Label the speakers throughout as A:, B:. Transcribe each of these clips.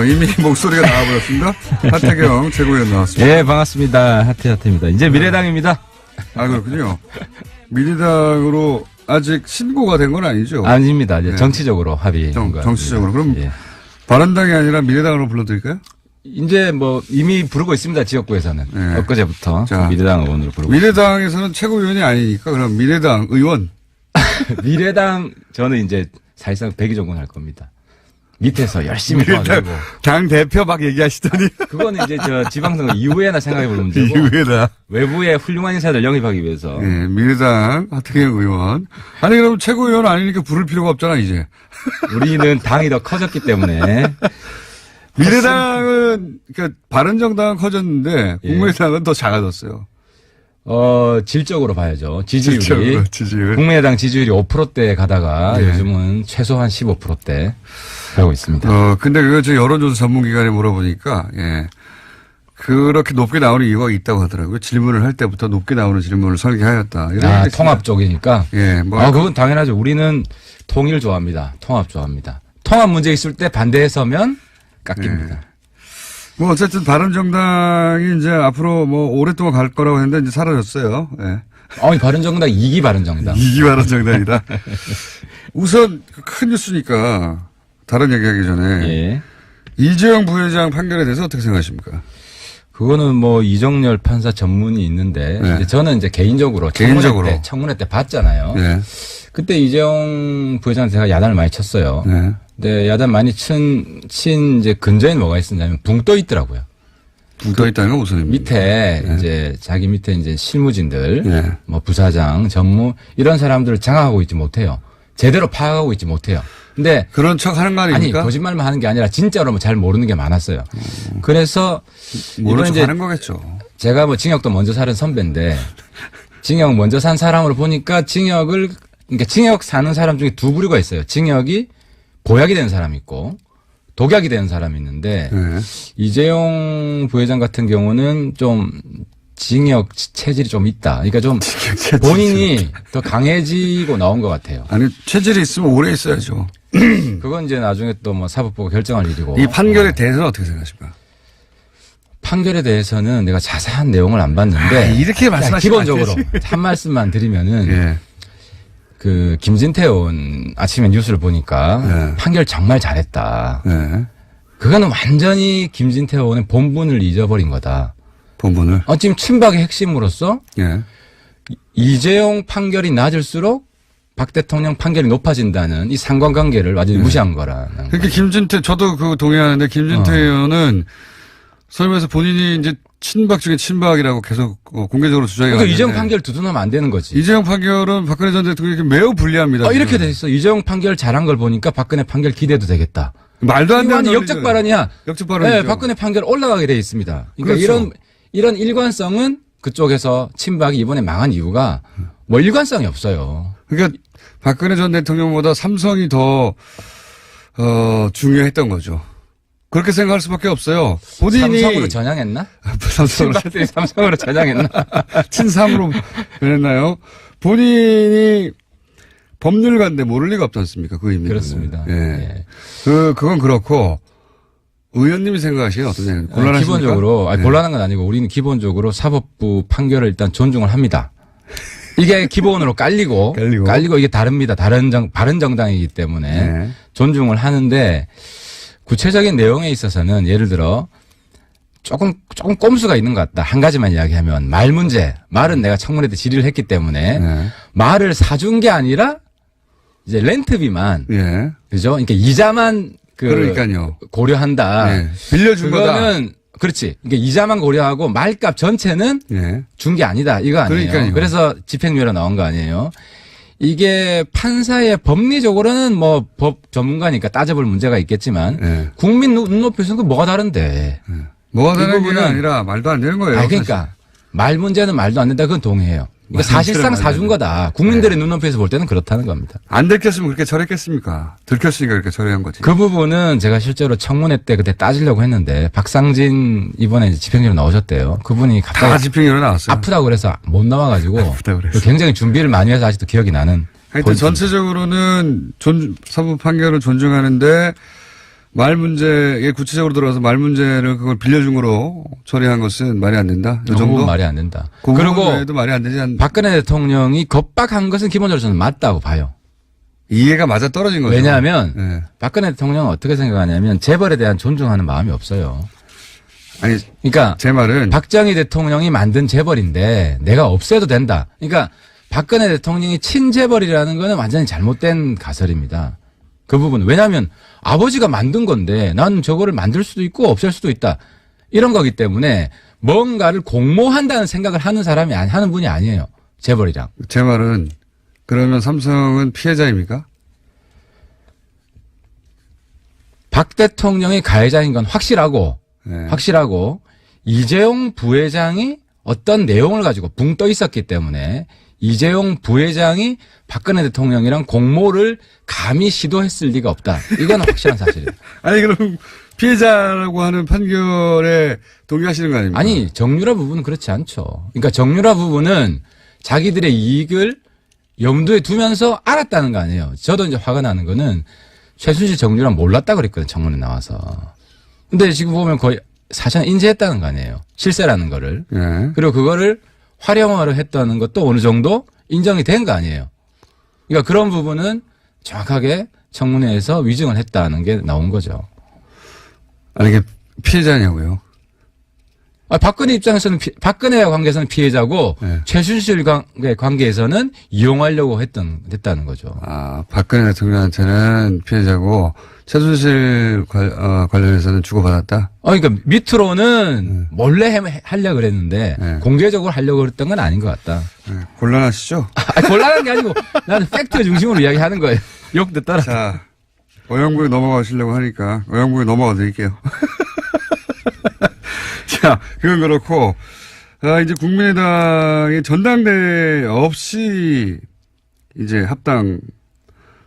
A: 이미 목소리가 나와버렸습니다. 하태경 최고위원 나왔습니다.
B: 네, 반갑습니다. 하태입니다. 이제 미래당입니다.
A: 아, 그렇군요. 미래당으로 아직 신고가 된 건 아니죠?
B: 아닙니다. 이제 정치적으로 합의.
A: 정치적으로. 그럼 바른당이 아니라 미래당으로 불러드릴까요?
B: 이제 뭐 이미 부르고 있습니다. 지역구에서는. 엊그제부터 미래당 의원으로 부르고
A: 미래당에서는 최고위원이 아니니까 그럼 미래당 의원.
B: 미래당 저는 이제 사실상 백의종군 할 겁니다. 밑에서 열심히 도와주고.
A: 당 대표 막 얘기하시더니.
B: 그거는 이제 저 지방선거 이후에나 생각해 볼 문제고.
A: 이후에나.
B: 외부의 훌륭한 인사들 영입하기 위해서.
A: 네, 미래당 하태경 의원. 아니 그럼 최고위원 아니니까 부를 필요가 없잖아 이제.
B: 우리는 당이 더 커졌기 때문에.
A: 미래당은 그러니까 바른정당은 커졌는데 국민의당은 더 작아졌어요.
B: 질적으로 봐야죠. 지지율. 국민의당 지지율이 5%대 가다가 요즘은 최소한 15%대 가고 있습니다.
A: 근데 그거 저 여론조사 전문기관에 물어보니까, 그렇게 높게 나오는 이유가 있다고 하더라고요. 질문을 할 때부터 높게 나오는 질문을 설계하였다.
B: 통합 쪽이니까? 그건 당연하죠. 우리는 통일 좋아합니다. 통합 좋아합니다. 통합 문제 있을 때 반대에 서면 깎입니다.
A: 뭐 어쨌든 바른정당이 이제 앞으로 뭐 오랫동안 갈 거라고 했는데 이제 사라졌어요.
B: 바른정당 2기 바른정당.
A: 2기 바른정당이다. 우선 큰 뉴스니까 다른 얘기하기 전에 이재용 부회장 판결에 대해서 어떻게 생각하십니까?
B: 그거는 뭐 이정열 판사 전문이 있는데 이제 저는 이제 개인적으로 청문회 때 봤잖아요. 그때 이재용 부회장한테 제가 야단을 많이 쳤어요. 근데 야단 많이 친 이제 근저에는 뭐가 있었냐면 붕 떠 있더라고요.
A: 붕 떠 있다는 건 무슨 의미입니까?
B: 밑에 이제 자기 밑에 이제 실무진들, 뭐 부사장, 전무 이런 사람들을 장악하고 있지 못해요. 제대로 파악하고 있지 못해요. 근데
A: 그런 척 하는 거 아닙니까?
B: 아니 거짓말만 하는 게 아니라 진짜로 뭐 잘 모르는 게 많았어요. 그래서
A: 모르는 척 하는 거겠죠.
B: 제가 뭐 징역도 먼저 살은 선배인데 징역 먼저 산 사람을 보니까 그러니까 징역 사는 사람 중에 두 부류가 있어요. 징역이 보약이 되는 사람이 있고 독약이 되는 사람이 있는데 이재용 부회장 같은 경우는 좀 징역 체질이 좀 있다. 그러니까 좀 본인이 더 강해지고 나온 것 같아요.
A: 아니 체질이 있으면 오래 있어야죠.
B: 그건 이제 나중에 또 뭐 사법부가 결정할 일이고.
A: 이 판결에 대해서는 어떻게 생각하십니까?
B: 판결에 대해서는 내가 자세한 내용을 안 봤는데
A: 이렇게 말씀하시면
B: 기본적으로 한 말씀만 드리면은 그 김진태 의원 아침에 뉴스를 보니까 판결 정말 잘했다. 그거는 완전히 김진태 의원의 본분을 잊어버린 거다.
A: 본분을?
B: 지금 친박의 핵심으로서 이재용 판결이 낮을수록 박 대통령 판결이 높아진다는 이 상관관계를 완전히 무시한 거라는.
A: 그러니까 김진태 저도 그거 동의하는데 김진태 의원은 설명해서 본인이 이제 친박 중에 친박이라고 계속 공개적으로 주장해
B: 그러니까 이재용 판결 두둔하면 안 되는 거지.
A: 이재용 판결은 박근혜 전 대통령에게 매우 불리합니다.
B: 이렇게 돼 있어. 이재용 판결 잘한 걸 보니까 박근혜 판결 기대도 되겠다.
A: 말도 안 되는
B: 역적 발언이야.
A: 역적 발언이죠.
B: 네, 박근혜 판결 올라가게 돼 있습니다. 그러니까 그렇죠. 이런 일관성은 그쪽에서 친박이 이번에 망한 이유가 뭐 일관성이 없어요.
A: 그러니까 박근혜 전 대통령보다 삼성이 더 중요했던 거죠. 그렇게 생각할 수밖에 없어요. 본인이
B: 삼성으로 전향했나? 삼성으로 전향했나?
A: 친삼으로 변했나요? 본인이 법률가인데 모를 리가 없지 않습니까? 그 의미.
B: 그렇습니다.
A: 그건 그렇고 의원님이 생각하시기에 어떠세요? 곤란하십니까?
B: 기본적으로 곤란한 건 아니고 우리는 기본적으로 사법부 판결을 일단 존중을 합니다. 이게 기본으로 깔리고 이게 다릅니다. 바른 정당이기 때문에 존중을 하는데. 구체적인 내용에 있어서는 예를 들어 조금 꼼수가 있는 것 같다. 한 가지만 이야기하면 말 문제. 말은 내가 청문회 때 질의를 했기 때문에 말을 사준 게 아니라 이제 렌트비만 그죠? 그러니까 이자만
A: 그러니까요.
B: 고려한다.
A: 빌려준
B: 그거는 그렇지. 그러니까 이자만 고려하고 말값 전체는 준 게 아니다. 이거 아니에요.
A: 그러니까요.
B: 그래서 집행유예로 나온 거 아니에요. 이게 판사의 법리적으로는 뭐 법 전문가니까 따져볼 문제가 있겠지만 국민 눈높이에서는 그 뭐가 다른데.
A: 뭐가 다른 게 아니라 말도 안 되는 거예요.
B: 그러니까 말 문제는 말도 안 된다. 그건 동의해요. 그러니까 사실상 사준 거다. 국민들의 눈높이에서 볼 때는 그렇다는 겁니다.
A: 안 들켰으면 그렇게 처리했겠습니까? 들켰으니까 그렇게 처리한 거지.
B: 그 부분은 제가 실제로 청문회 때 그때 따지려고 했는데 박상진 이번에 집행유예로 나오셨대요. 그분이 갑자기
A: 다 집행유예로 나왔어요.
B: 아프다고 그래서 못 나와가지고
A: 아프다고 그래서.
B: 굉장히 준비를 많이 해서 아직도 기억이 나는.
A: 하여튼 전체적으로는 사법 판결을 존중하는데 말 문제에 구체적으로 들어가서 말 문제를 그걸 빌려준 거로 처리한 것은 말이 안 된다. 이 정도
B: 말이 안 된다.
A: 그 그리고 말이 안 되지
B: 박근혜 대통령이 겁박한 것은 기본적으로 저는 맞다고 봐요.
A: 이해가 맞아 떨어진 거죠.
B: 왜냐하면 네. 박근혜 대통령은 어떻게 생각하냐면 재벌에 대한 존중하는 마음이 없어요.
A: 아니,
B: 그러니까
A: 제 말은
B: 박정희 대통령이 만든 재벌인데 내가 없애도 된다. 그러니까 박근혜 대통령이 친재벌이라는 거는 완전히 잘못된 가설입니다. 그 부분. 왜냐하면 아버지가 만든 건데 나는 저거를 만들 수도 있고 없앨 수도 있다. 이런 거기 때문에 뭔가를 공모한다는 생각을 하는 사람이 하는 분이 아니에요. 재벌이랑.
A: 제 말은 그러면 삼성은 피해자입니까?
B: 박 대통령이 가해자인 건 확실하고
A: 네.
B: 확실하고 이재용 부회장이 어떤 내용을 가지고 붕 떠 있었기 때문에 이재용 부회장이 박근혜 대통령이랑 공모를 감히 시도했을 리가 없다. 이건 확실한 사실이에요.
A: 아니 그럼 피해자라고 하는 판결에 동의하시는 거 아닙니까?
B: 아니 정유라 부분은 그렇지 않죠. 그러니까 정유라 부분은 자기들의 이익을 염두에 두면서 알았다는 거 아니에요. 저도 이제 화가 나는 거는 최순실 정유라 몰랐다 그랬거든요. 청문회 나와서. 근데 지금 보면 거의 사실은 인지했다는 거 아니에요. 실세라는 거를.
A: 네.
B: 그리고 그거를 활용화를 했다는 것도 어느 정도 인정이 된 거 아니에요. 그러니까 그런 부분은 정확하게 청문회에서 위증을 했다는 게 나온 거죠.
A: 아니 이게 피해자냐고요?
B: 박근혜 입장에서는 박근혜와 관계에서는 피해자고
A: 네.
B: 최순실 관계에서는 이용하려고 했다는 거죠.
A: 아, 박근혜 대통령한테는 피해자고 최순실 관련해서는 주고받았다?
B: 그러니까 밑으로는 몰래 하려고 그랬는데 공개적으로 하려고 그랬던 건 아닌 것 같다.
A: 곤란하시죠?
B: 곤란한 게 아니고 나는 팩트 중심으로 이야기하는 거예요. 욕 듣더라.
A: 자, 어영부에 넘어가시려고 하니까 어영부에 넘어가 드릴게요. 자, 그건 그렇고, 이제 국민의당이 전당대회 없이 이제 합당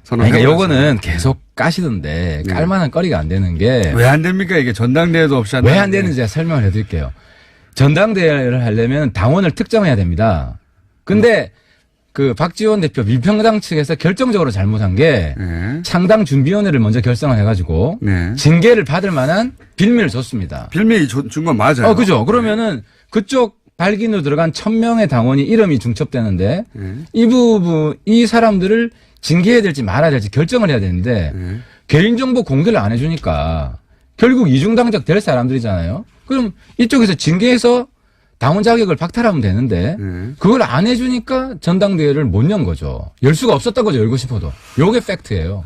A: 선언.
B: 그러니까 요거는 계속 까시던데 깔만한 거리가 안 되는 게.
A: 왜 안 됩니까? 이게 전당대회도 없이
B: 왜 안 되는지 제가 설명을 해드릴게요. 전당대회를 하려면 당원을 특정해야 됩니다. 근데 그 박지원 대표 민평당 측에서 결정적으로 잘못한 게 창당 준비위원회를 먼저 결성을 해가지고 징계를 받을 만한 빌미를 줬습니다.
A: 빌미 준 건 맞아요.
B: 그죠. 그러면은 그쪽 발기인으로 들어간 1000명의 당원이 이름이 중첩되는데 이 사람들을 징계해야 될지 말아야 될지 결정을 해야 되는데 개인정보 공개를 안 해주니까 결국 이중당적 될 사람들이잖아요. 그럼 이쪽에서 징계해서 당원 자격을 박탈하면 되는데 그걸 안 해주니까 전당대회를 못 연 거죠. 열 수가 없었던 거죠. 열고 싶어도. 요게 팩트예요.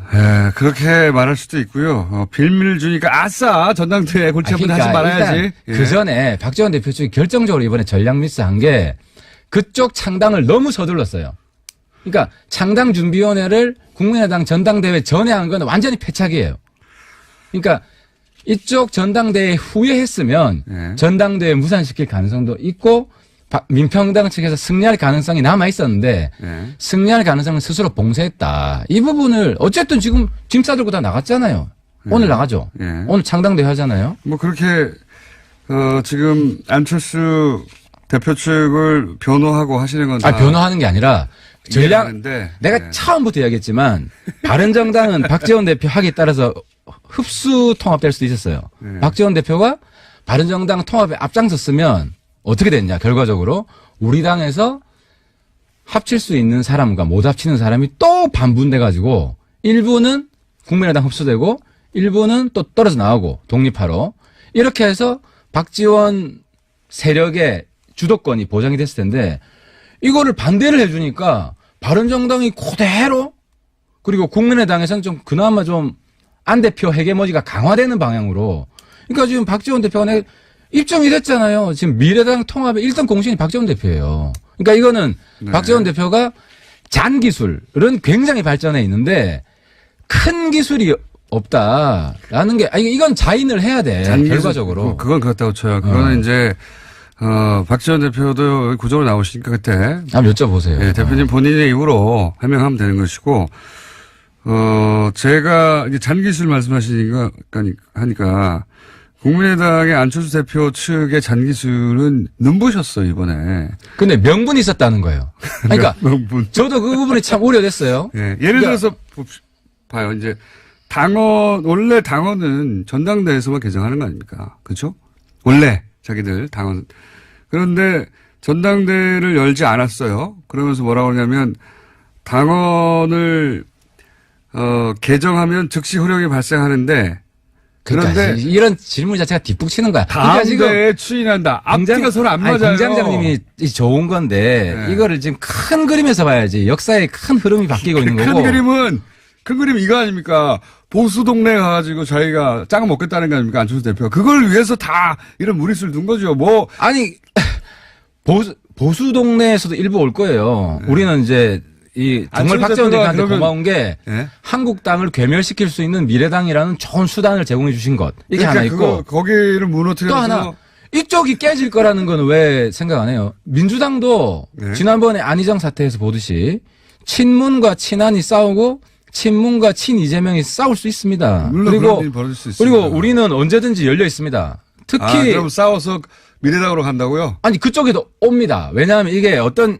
A: 그렇게 말할 수도 있고요. 빌미를 주니까 아싸 전당대회 골치 아픈데 하지 말아야지.
B: 그 전에 박지원 대표 측이 결정적으로 이번에 전략 미스한 게 그쪽 창당을 너무 서둘렀어요. 그러니까 창당준비위원회를 국민의당 전당대회 전에 한 건 완전히 패착이에요. 그러니까 이쪽 전당대회 후에 했으면 전당대회 무산시킬 가능성도 있고 민평당 측에서 승리할 가능성이 남아 있었는데 승리할 가능성을 스스로 봉쇄했다. 이 부분을 어쨌든 지금 짐 싸들고 다 나갔잖아요. 오늘 나가죠. 오늘 창당대회 하잖아요.
A: 뭐 그렇게 지금 안철수 대표 측을 변호하고 하시는 건
B: 변호하는 게 아니라 전략 내가 처음부터 이야기했지만 바른정당은 박지원 대표 하기에 따라서 흡수 통합될 수도 있었어요. 박지원 대표가 바른정당 통합에 앞장섰으면 어떻게 됐냐. 결과적으로 우리 당에서 합칠 수 있는 사람과 못 합치는 사람이 또 반분돼가지고 일부는 국민의당 흡수되고 일부는 또 떨어져 나오고 독립하러 이렇게 해서 박지원 세력의 주도권이 보장이 됐을 텐데 이거를 반대를 해주니까 바른정당이 그대로 그리고 국민의당에서는 좀 그나마 좀 안 대표 헤게모니가 강화되는 방향으로. 그러니까 지금 박지원 대표가 입증이 됐잖아요. 지금 미래당 통합의 1등 공신이 박지원 대표예요. 그러니까 이거는 박지원 대표가 잔 기술은 굉장히 발전해 있는데 큰 기술이 없다라는 게 이건 자인을 해야 돼. 결과적으로.
A: 그건 그렇다고 쳐요. 그거는 이제 박지원 대표도 구조로 나오시니까 그때
B: 한번 여쭤보세요.
A: 네, 대표님 본인의 입으로 해명하면 되는 것이고 제가 이제 잔기술 말씀하시니까 하니까 국민의당의 안철수 대표 측의 잔기술은 눈부셨어요 이번에.
B: 근데 명분이 있었다는 거예요. 그러니까
A: 명분.
B: 저도 그 부분이 참 우려됐어요.
A: 네, 예를 들어서 봐요. 이제 원래 당원은 전당대회에서만 개정하는 거 아닙니까? 그렇죠? 원래 자기들 당원. 그런데 전당대회를 열지 않았어요. 그러면서 뭐라고 하냐면 당원을 개정하면 즉시 효력이 발생하는데
B: 그러니까
A: 그런데
B: 이런 질문 자체가 뒷북치는 거야.
A: 다음 대회에 추인한다. 앞뒤가 서로 안 맞아요.
B: 공장장님이 좋은 건데
A: 네.
B: 이거를 지금 큰 그림에서 봐야지. 역사의 큰 흐름이 바뀌고 있는 거고.
A: 큰 그림 이거 아닙니까? 보수 동네에 가가지고 자기가 짱 먹겠다는 거 아닙니까? 안철수 대표가. 그걸 위해서 다 이런 무리수를 둔 거죠. 뭐.
B: 아니, 보수 동네에서도 일부 올 거예요. 네. 우리는 이제 정말 박지원 대표한테 고마운 게 네? 한국당을 괴멸시킬 수 있는 미래당이라는 좋은 수단을 제공해 주신 것. 이게
A: 그러니까
B: 하나 있고.
A: 거기를 무너뜨려서.
B: 또 하나. 이쪽이 깨질 거라는 건 왜 생각 안 해요? 민주당도 네? 지난번에 안희정 사태에서 보듯이 친문과 친한이 싸우고 친문과 친 이재명이 싸울 수 있습니다. 그리고 우리는 언제든지 열려 있습니다. 특히
A: 그럼 싸워서 미래당으로 간다고요?
B: 아니 그쪽에도 옵니다. 왜냐하면 이게 어떤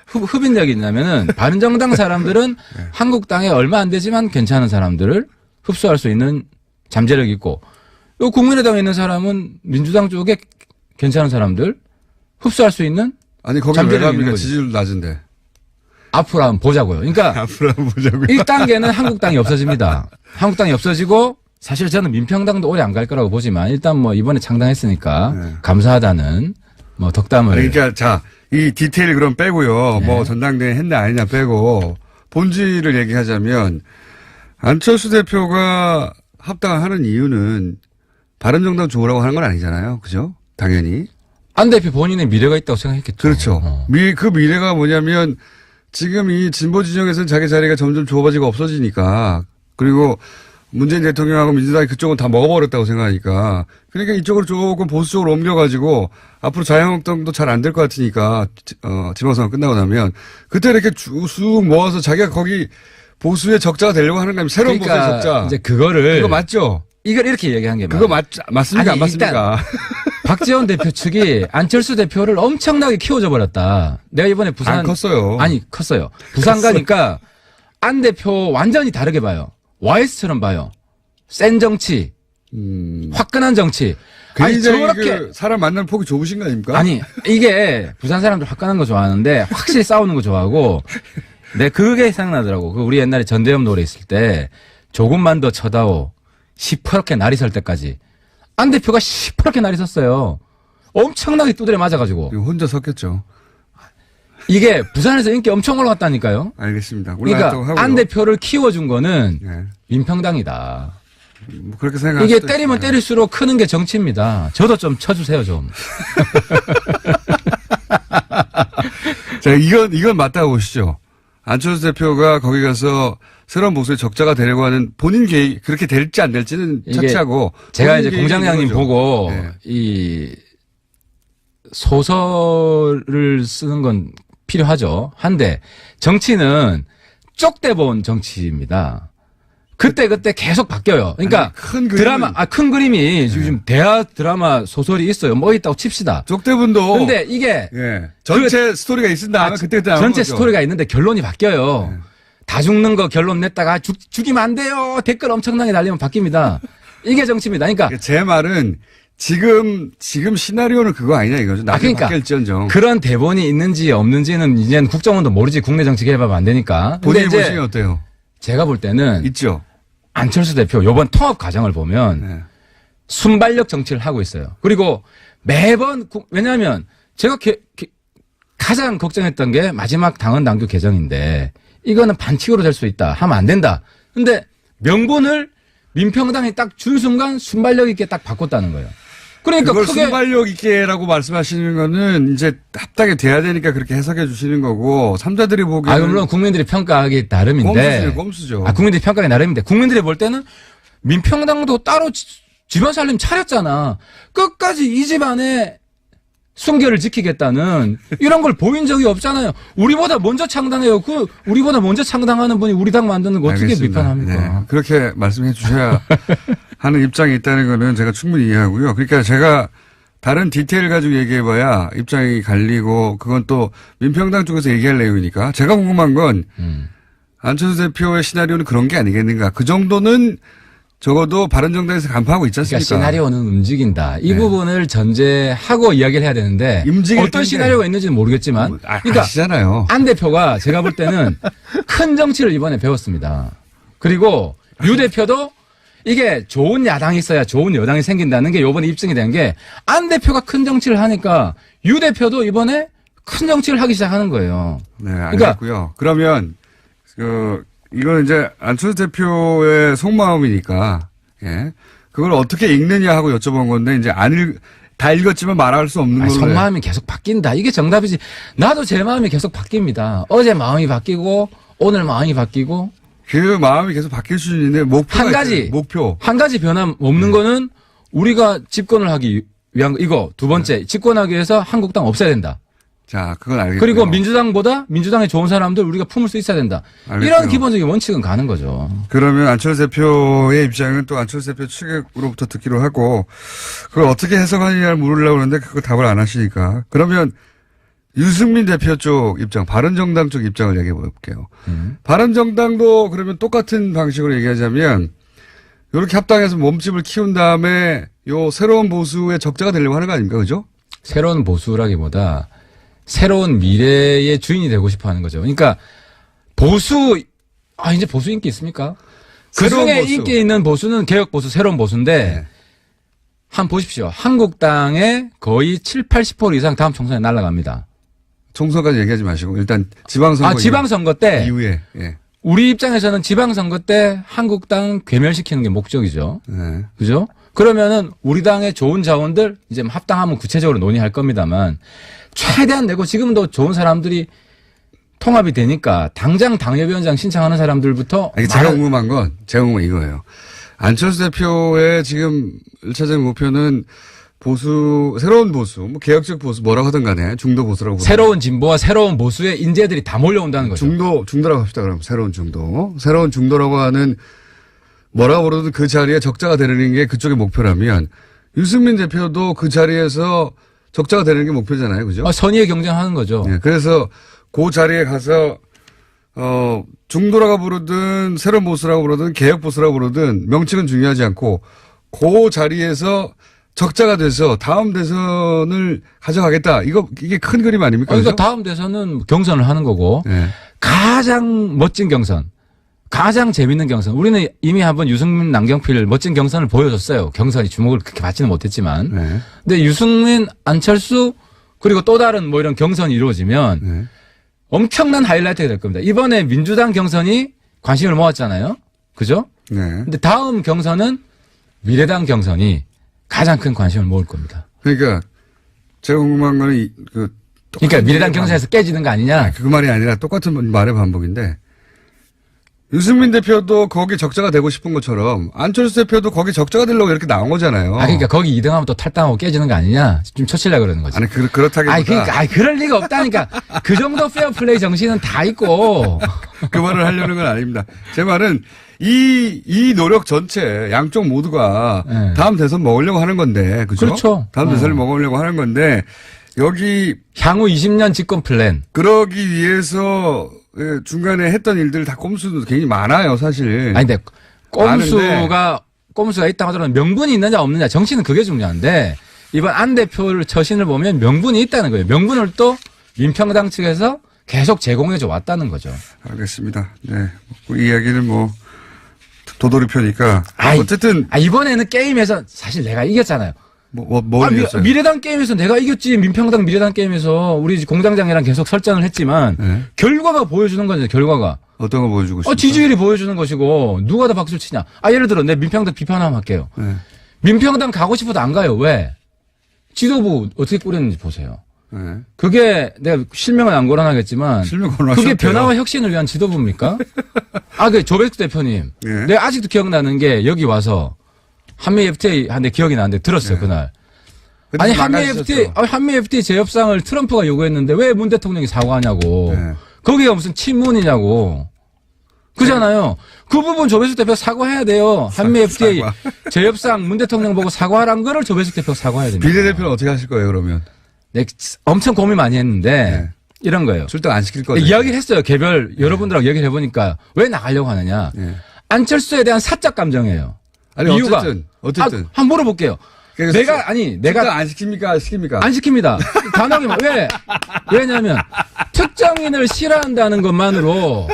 B: 흡인력이 있냐면은 바른정당 사람들은 네. 한국당에 얼마 안 되지만 괜찮은 사람들을 흡수할 수 있는 잠재력이 있고 요 국민의당에 있는 사람은 민주당 쪽에 괜찮은 사람들 흡수할 수 있는
A: 아니 거기 왜 갑니까? 지지율 낮은데.
B: 앞으로 한번 보자고요. 그러니까
A: 앞으로 한번 보자고요.
B: 1단계는 한국당이 없어집니다. 한국당이 없어지고 사실 저는 민평당도 오래 안 갈 거라고 보지만 일단 뭐 이번에 창당했으니까 네. 감사하다는 뭐 덕담을.
A: 그러니까 자, 이 디테일 그럼 빼고요. 네. 뭐 전당대회 했냐 아니냐 빼고 본질을 얘기하자면 안철수 대표가 합당을 하는 이유는 바른정당 좋으라고 하는 건 아니잖아요. 그죠? 당연히.
B: 안 대표 본인의 미래가 있다고 생각했겠죠.
A: 그렇죠. 그 미래가 뭐냐면 지금 이 진보 진영에서는 자기 자리가 점점 좁아지고 없어지니까 그리고 문재인 대통령하고 민주당이 그쪽은 다 먹어버렸다고 생각하니까 그러니까 이쪽으로 조금 보수적으로 옮겨가지고 앞으로 자유한국당도 잘 안 될 것 같으니까 지방선거 끝나고 나면 그때 이렇게 쑥 모아서 자기가 거기 보수의 적자가 되려고 하는 거 아니면 새로운
B: 그러니까
A: 보수의 적자.
B: 이제 그거를.
A: 그거 맞죠?
B: 이걸 이렇게 얘기한 게
A: 그거 맞습니까? 안 맞습니까?
B: 박지원 대표 측이 안철수 대표를 엄청나게 키워줘 버렸다. 내가 이번에 부산.
A: 컸어요.
B: 아니, 컸어요. 부산 가니까 안 대표 완전히 다르게 봐요. YS처럼 봐요. 센 정치. 화끈한 정치.
A: 아니, 저렇게. 사람 만나는 폭이 좁으신 거 아닙니까?
B: 아니, 이게 부산 사람들 화끈한 거 좋아하는데 확실히 싸우는 거 좋아하고 내 그게 생각나더라고. 우리 옛날에 전대협 노래 있을 때 조금만 더 쳐다오. 시퍼렇게 날이 설 때까지. 안 대표가 시퍼렇게 날이 섰어요. 엄청나게 두드려 맞아가지고.
A: 혼자 섰겠죠.
B: 이게 부산에서 인기 엄청 올라갔다니까요.
A: 알겠습니다.
B: 그러니까 안 대표를 키워준 거는 네. 민평당이다.
A: 뭐 그렇게 생각할
B: 이게 때리면 있어요. 때릴수록 크는 게 정치입니다. 저도 좀 쳐주세요 좀.
A: 자, 이건 맞다고 보시죠. 안철수 대표가 거기 가서 새로운 목소리 적자가 되려고 하는 본인 계획 그렇게 될지 안 될지는 차치하고
B: 제가 이제 공장장님 보고 네. 이 소설을 쓰는 건 필요하죠. 한데 정치는 쪽대본 정치입니다. 그때 계속 바뀌어요. 그러니까
A: 아니,
B: 큰 그림이 지금 대하 드라마 소설이 있어요. 뭐 있다고 칩시다.
A: 쪽대본도.
B: 근데 이게
A: 예. 전체 스토리가 있습니다. 그때
B: 전체 스토리가 있는데 결론이 바뀌어요. 네. 다 죽는 거 결론 냈다가 죽이면 안 돼요. 댓글 엄청나게 달리면 바뀝니다. 이게 정치입니다. 그러니까
A: 제 말은 지금 시나리오는 그거 아니냐 이거죠. 나중에
B: 그러니까
A: 바뀔지언정.
B: 그런 대본이 있는지 없는지는 이제는 국정원도 모르지. 국내 정치 개입하면 안 되니까.
A: 본인이 보시면 어때요?
B: 제가 볼 때는
A: 있죠.
B: 안철수 대표 이번 통합 과정을 보면 네. 순발력 정치를 하고 있어요. 그리고 매번 왜냐하면 제가 가장 걱정했던 게 마지막 당헌 당규 개정인데 이거는 반칙으로 될 수 있다. 하면 안 된다. 근데 명분을 민평당이 딱 준 순간 순발력 있게 딱 바꿨다는 거예요. 그러니까
A: 그걸 순발력 있게라고 말씀하시는 거는 이제 합당이 돼야 되니까 그렇게 해석해 주시는 거고 삼자들이 보기에는
B: 물론 국민들이 평가하기 나름인데
A: 꼼수죠.
B: 국민들이 평가하기 나름인데 국민들이 볼 때는 민평당도 따로 집안 살림 차렸잖아. 끝까지 이 집안에 순결을 지키겠다는 이런 걸 보인 적이 없잖아요. 우리보다 먼저 창당해요. 우리보다 먼저 창당하는 분이 우리 당 만드는 거 어떻게
A: 알겠습니다.
B: 비판합니까?
A: 네. 그렇게 말씀해 주셔야 하는 입장이 있다는 거는 제가 충분히 이해하고요. 그러니까 제가 다른 디테일 가지고 얘기해봐야 입장이 갈리고 그건 또 민평당 쪽에서 얘기할 내용이니까 제가 궁금한 건 안철수 대표의 시나리오는 그런 게 아니겠는가. 그 정도는 적어도 바른정당에서 간파하고 있지 않습니까?
B: 그러니까 시나리오는 움직인다. 이
A: 네.
B: 부분을 전제하고 이야기를 해야 되는데 어떤 시나리오가 있는지는 모르겠지만
A: 그러니까 아시잖아요.
B: 안 대표가 제가 볼 때는 큰 정치를 이번에 배웠습니다. 그리고 유 대표도 이게 좋은 야당이 있어야 좋은 여당이 생긴다는 게 이번에 입증이 된 게 안 대표가 큰 정치를 하니까 유 대표도 이번에 큰 정치를 하기 시작하는 거예요.
A: 네, 알겠고요. 그러면 이건 이제 안철수 대표의 속마음이니까 예. 그걸 어떻게 읽느냐 하고 여쭤본 건데 이제 다 읽었지만 말할 수 없는 걸로.
B: 속마음이 계속 바뀐다. 이게 정답이지. 나도 제 마음이 계속 바뀝니다. 어제 마음이 바뀌고 오늘 마음이 바뀌고.
A: 그 마음이 계속 바뀔 수 있는데 목표가
B: 한 가지
A: 있잖아요. 목표.
B: 한 가지 변함 없는 거는 우리가 집권을 하기 위한 거. 이거 두 번째 집권하기 위해서 한국당 없애야 된다.
A: 자, 그건 알겠고요.
B: 그리고 민주당보다 민주당에 좋은 사람들 우리가 품을 수 있어야 된다.
A: 알겠고요.
B: 이런 기본적인 원칙은 가는 거죠.
A: 그러면 안철수 대표의 입장은 또 안철수 대표 측으로부터 듣기로 하고 그걸 어떻게 해석하느냐를 물으려고 하는데 그거 답을 안 하시니까. 그러면 유승민 대표 쪽 입장, 바른정당 쪽 입장을 얘기해 볼게요. 바른정당도 그러면 똑같은 방식으로 얘기하자면 이렇게 합당해서 몸집을 키운 다음에 요 새로운 보수의 적자가 되려고 하는 거 아닙니까? 그죠?
B: 새로운 보수라기보다 새로운 미래의 주인이 되고 싶어 하는 거죠. 그러니까 이제 보수 인기 있습니까? 그 중에 인기 있는 보수는 개혁 보수, 새로운 보수인데,
A: 네.
B: 한번 보십시오. 한국당의 거의 70-80% 이상 다음 총선에 날아갑니다.
A: 총선까지 얘기하지 마시고 일단 지방선거.
B: 지방선거 때.
A: 이후에. 예.
B: 우리 입장에서는 지방선거 때 한국당 괴멸시키는 게 목적이죠.
A: 네.
B: 그죠? 그러면은 우리 당의 좋은 자원들 이제 합당하면 구체적으로 논의할 겁니다만 최대한 내고 지금도 좋은 사람들이 통합이 되니까 당장 당협위원장 신청하는 사람들부터
A: 제가 궁금한 건 이거예요. 안철수 대표의 지금 1차적인 목표는 새로운 보수, 뭐 개혁적 보수 뭐라고 하든 간에 중도 보수라고.
B: 새로운 진보와 새로운 보수의 인재들이 다 몰려온다는 거죠.
A: 중도라고 합시다. 그럼 새로운 중도. 새로운 중도라고 하는 뭐라고 부르든 그 자리에 적자가 되는 게 그쪽의 목표라면 유승민 대표도 그 자리에서 적자가 되는 게 목표잖아요. 그죠?
B: 선의의 경쟁하는 거죠.
A: 네, 그래서 그 자리에 가서 중도라고 부르든 새로운 보수라고 부르든 개혁 보수라고 부르든 명칭은 중요하지 않고 그 자리에서 적자가 돼서 다음 대선을 가져가겠다. 이게 큰 그림 아닙니까?
B: 그러니까 다음 대선은 경선을 하는 거고
A: 네.
B: 가장 멋진 경선, 가장 재밌는 경선. 우리는 이미 한번 유승민, 남경필 멋진 경선을 보여줬어요. 경선이 주목을 그렇게 받지는 못했지만.
A: 네.
B: 근데 유승민, 안철수 그리고 또 다른 뭐 이런 경선이 이루어지면
A: 네.
B: 엄청난 하이라이트가 될 겁니다. 이번에 민주당 경선이 관심을 모았잖아요. 그죠?
A: 네.
B: 근데 다음 경선은 미래당 경선이 가장 큰 관심을 모을 겁니다.
A: 그러니까 제가 궁금한 거는
B: 그러니까 미래당 경선에서 깨지는 거 아니냐?
A: 그 말이 아니라 똑같은 말의 반복인데 유승민 대표도 거기 적자가 되고 싶은 것처럼 안철수 대표도 거기 적자가 되려고 이렇게 나온 거잖아요.
B: 그러니까 거기 2등하면 또 탈당하고 깨지는 거 아니냐? 좀 쳐치려고 그러는 거지.
A: 아니 그렇다기보다.
B: 그러니까 그럴 리가 없다니까. 그 정도 페어플레이 정신은 다 있고.
A: 그 말을 하려는 건 아닙니다. 제 말은 이 노력 전체 양쪽 모두가
B: 네.
A: 다음 대선 먹으려고 하는 건데, 그죠?
B: 그렇죠.
A: 다음 대선을 먹으려고 하는 건데 여기
B: 향후 20년 집권 플랜.
A: 그러기 위해서 중간에 했던 일들 다 꼼수도 굉장히 많아요, 사실.
B: 아니 근데 꼼수가 있다고 하더라도 명분이 있느냐 없느냐 정치는 그게 중요한데 이번 안 대표를 처신을 보면 명분이 있다는 거예요. 명분을 또 민평당 측에서 계속 제공해줘 왔다는 거죠.
A: 알겠습니다. 네. 이 이야기는 도돌이 표니까. 어쨌든.
B: 이번에는 게임에서 사실 내가 이겼잖아요.
A: 뭘 이겼어요?
B: 미래당 게임에서 내가 이겼지. 민평당 미래당 게임에서 우리 공장장이랑 계속 설전을 했지만
A: 네.
B: 결과가 보여주는 거죠. 결과가.
A: 어떤 거 보여주고 싶어요?
B: 지지율이 보여주는 것이고 누가 더 박수를 치냐. 예를 들어 내 민평당 비판 한번 할게요.
A: 네.
B: 민평당 가고 싶어도 안 가요. 왜? 지도부 어떻게 꾸렸는지 보세요.
A: 네.
B: 그게 내가 실명은 안 거론하겠지만 그게 변화와 혁신을 위한 지도부입니까? 조백수 대표님.
A: 네.
B: 내가 아직도 기억나는 게 여기 와서 한미 FTA 한데 기억이 나는데 들었어요. 네. 그날. 아니 한미 FTA 재협상을 트럼프가 요구했는데 왜 문 대통령이 사과하냐고.
A: 네.
B: 거기가 무슨 친문이냐고. 그잖아요. 그 부분 조배숙 대표 사과해야 돼요. 한미 FTA 재협상 문 대통령 보고 사과하라는 거를 조배숙 대표가 사과해야 됩니다.
A: 비례대표는 어떻게 하실 거예요, 그러면?
B: 네, 엄청 고민 많이 했는데 이런 거예요.
A: 출당 안 시킬 거죠.
B: 이야기를 했어요. 개별 여러분들하고 얘기를 해보니까 왜 나가려고 하느냐. 안철수에 대한 사적 감정이에요.
A: 아니,
B: 이유가
A: 어쨌든.
B: 한번 물어볼게요.
A: 내가
B: 내가
A: 안 시킵니까? 시킵니까?
B: 안 시킵니다. 단호하게 왜냐하면 특정인을 싫어한다는 것만으로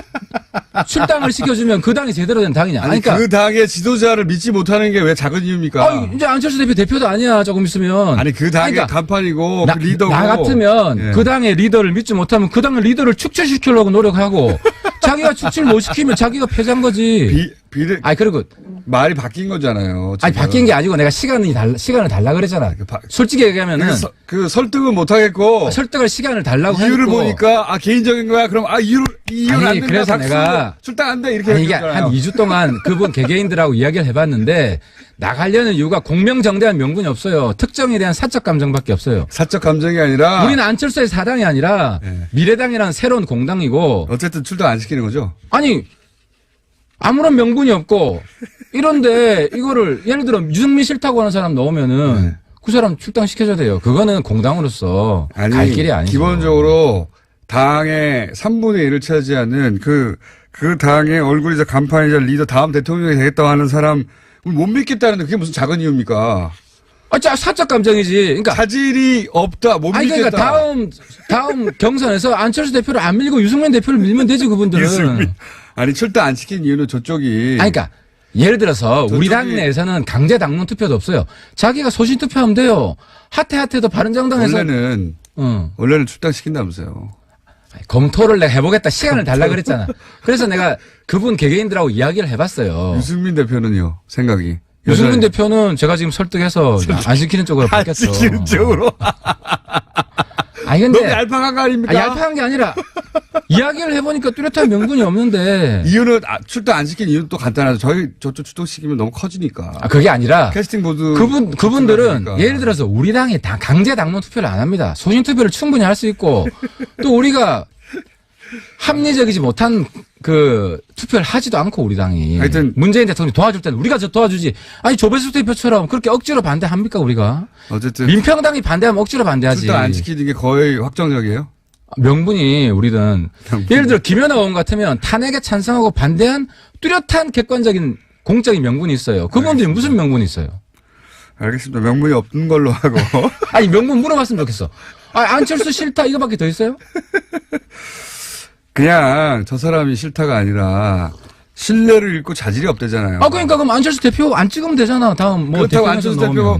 B: 출당을 시켜주면 그 당이 제대로 된 당이냐.
A: 아니,
B: 그러니까
A: 그 당의 지도자를 믿지 못하는 게 왜 작은 이유입니까?
B: 이제 안철수 대표도 아니야. 조금 있으면.
A: 아니, 그 당의
B: 그러니까
A: 간판이고 그 리더고.
B: 나 같으면 그 당의 리더를 믿지 못하면 그 당의 리더를 축출시키려고 노력하고 자기가 축출 못 시키면 자기가 패자인 거지. 그리고
A: 말이 바뀐 거잖아요.
B: 아니, 바뀐 게 아니고 내가 시간을 달라 그랬잖아. 솔직히 얘기하면은.
A: 그 설득은 못 하겠고.
B: 설득할 시간을 달라고
A: 이유를
B: 했고.
A: 보니까, 개인적인 거야. 그럼, 이유는 안 된다.
B: 그래서 내가.
A: 출당 안 돼. 이렇게
B: 이게 한 2주 동안 그분 개개인들하고 이야기를 해봤는데, 나가려는 이유가 공명정대한 명분이 없어요. 특정에 대한 사적 감정밖에 없어요.
A: 사적 감정이 아니라.
B: 우리는 안철수의 사당이 아니라, 미래당이라는 새로운 공당이고.
A: 어쨌든 출당 안 시키는 거죠?
B: 아니, 아무런 명분이 없고 이런데 이거를 예를 들어 유승민 싫다고 하는 사람 넣으면은 그 사람 출당시켜줘야 돼요. 그거는 공당으로서 갈 길이 아니죠.
A: 기본적으로 당의 3분의 1을 차지하는 그 당의 얼굴이자 간판이자 리더 다음 대통령이 되겠다고 하는 사람 못 믿겠다는데 그게 무슨 작은 이유입니까?
B: 사적 감정이지. 그러니까
A: 자질이 없다. 못 믿겠다.
B: 그러니까 다음 경선에서 안철수 대표를 안 밀고 유승민 대표를 밀면 되지 그분들은.
A: 아니 출당 안 시킨 이유는 저쪽이.
B: 그러니까 예를 들어서 우리 당 내에서는 강제 당론 투표도 없어요. 자기가 소신 투표하면 돼요. 하태도 바른정당에서
A: 원래는 출당 시킨다면서요.
B: 검토를 내가 해보겠다. 시간을 달라 그랬잖아. 그래서 내가 그분 개개인들하고 이야기를 해봤어요.
A: 유승민 대표는요. 생각이.
B: 유승민 대표는 제가 지금 설득해서 안 시키는 쪽으로 바뀌었죠.
A: 안 시키는 쪽으로.
B: 근데
A: 너무 얄팍한 거 아닙니까?
B: 얄팍한 게 아니라 이야기를 해보니까 뚜렷한 명분이 없는데.
A: 이유는 출당 안 시킨 이유는 또 간단하죠. 저쪽 출동시키면 너무 커지니까.
B: 그게 아니라
A: 캐스팅 보드
B: 그분들은 예를 들어서 우리 당이 강제 당론 투표를 안 합니다. 소신 투표를 충분히 할 수 있고 또 우리가 합리적이지 못한 그 투표를 하지도 않고 우리 당이.
A: 하여튼
B: 문재인 대통령이 도와줄 때는 우리가 도와주지. 아니 조배수 대표처럼 그렇게 억지로 반대합니까 우리가?
A: 어쨌든
B: 민평당이 반대하면 억지로 반대하지.
A: 출당 안 시키는 게 거의 확정적이에요?
B: 명분이 우리는 예를 들어 김연아 의원 같으면 탄핵에 찬성하고 반대한 뚜렷한 객관적인 공적인 명분이 있어요. 그분들이 무슨 명분이 있어요?
A: 알겠습니다. 명분이 없는 걸로 하고.
B: 아니 명분 물어봤으면 좋겠어. 안철수 싫다 이거밖에 더 있어요?
A: 그냥 저 사람이 싫다가 아니라 신뢰를 잃고 자질이 없대잖아요.
B: 그러니까 그럼 안철수 대표 안 찍으면 되잖아. 다음
A: 그렇다고 안철수 대표가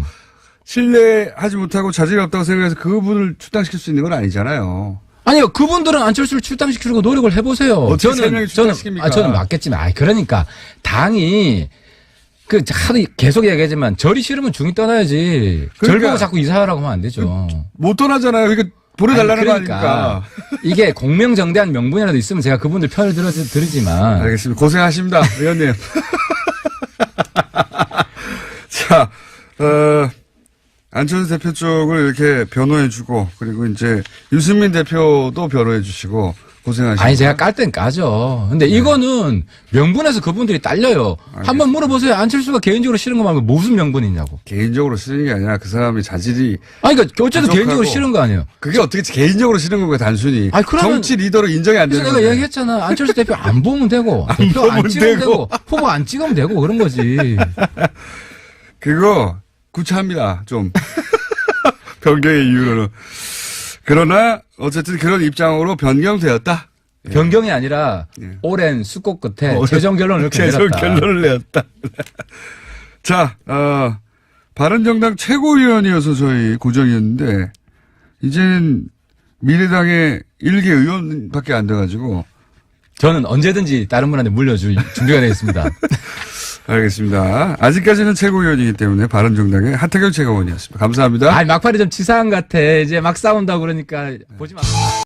A: 신뢰하지 못하고 자질이 없다고 생각해서 그분을 출당시킬 수 있는 건 아니잖아요.
B: 아니요, 그분들은 안철수를 출당시키려고 노력을 해보세요. 저는 맞겠지만, 그러니까 당이 하도 계속 얘기하지만 절이 싫으면 중이 떠나야지. 절 보고 자꾸 이사하라고 하면 안 되죠.
A: 못 떠나잖아요. 그러니까 보내달라는 거 아닙니까?
B: 이게 공명정대한 명분이라도 있으면 제가 그분들 편을 들으지만.
A: 알겠습니다. 고생하십니다, 의원님. 자, 안철수 대표 쪽을 이렇게 변호해주고, 그리고 이제 유승민 대표도 변호해주시고, 고생하십니다.
B: 아니, 제가 깔 땐 까죠. 근데 이거는 명분에서 그분들이 딸려요. 한번 물어보세요. 안철수가 개인적으로 싫은 거 말고 무슨 명분이 있냐고.
A: 개인적으로 싫은 게 아니라 그 사람이 자질이.
B: 그러니까 어쨌든 개인적으로 싫은 거 아니에요.
A: 그게 어떻게 개인적으로 싫은 건가, 단순히.
B: 정치
A: 리더로 인정이 안 되는
B: 거예요. 내가 얘기했잖아. 안철수 대표 안 보면 되고. 대표 안 찍으면 되고. 후보 안 찍으면 되고 그런 거지.
A: 그거 구차합니다. 좀. 변경의 이유로는. 그러나 어쨌든 그런 입장으로 변경되었다.
B: 변경이 아니라 오랜 수고 끝에 최종 결론을 이렇게 내렸다.
A: 최종 결론을 내렸다. 자, 바른정당 최고위원이어서 저희 고정이었는데 이제는 미래당의 1개 의원밖에 안 돼가지고
B: 저는 언제든지 다른 분한테 물려줄 준비가 되어 있습니다.
A: 알겠습니다. 아직까지는 최고위원이기 때문에 바른정당의 하태경 최고위원이었습니다. 감사합니다.
B: 막판에 좀 치사한 것 같아. 이제 막 싸운다고 그러니까 보지 마.